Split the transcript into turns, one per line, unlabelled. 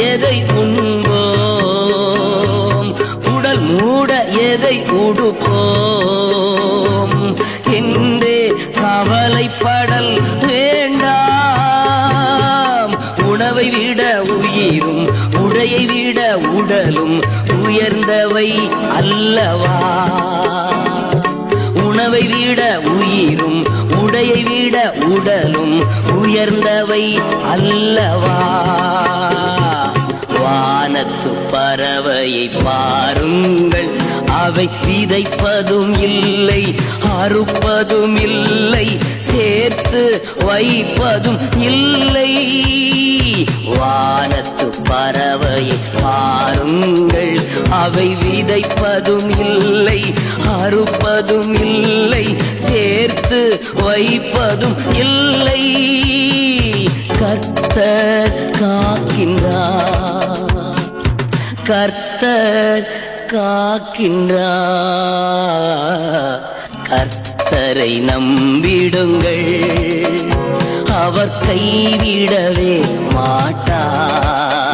எதை உண்போம், உடல் மூட எதை உடுப்போம் என்றே கவலைப்படல் வேண்டாம். உணவை விட உயிரும் உடையை விட உடலும் உயர்ந்தவை அல்லவா. உணவை விட உயிரும் உடையை விட உடலும் உயர்ந்தவை அல்லவா. வானத்து பறவையை பாருங்கள், அவை விதைப்பதும் இல்லை அறுப்பதும் இல்லை சேர்த்து வைப்பதும் இல்லை. வானத்து பறவையை பாருங்கள், அவை விதைப்பதும் இல்லை அறுப்பதும் இல்லை சேர்த்து வைப்பதும் இல்லை. கர்த்தர் காக்கின்றார், கர்த்தர் காக்கின்றார். கர்த்தரை நம்பிடுங்கள், அவர் கைவிடவே மாட்டார்.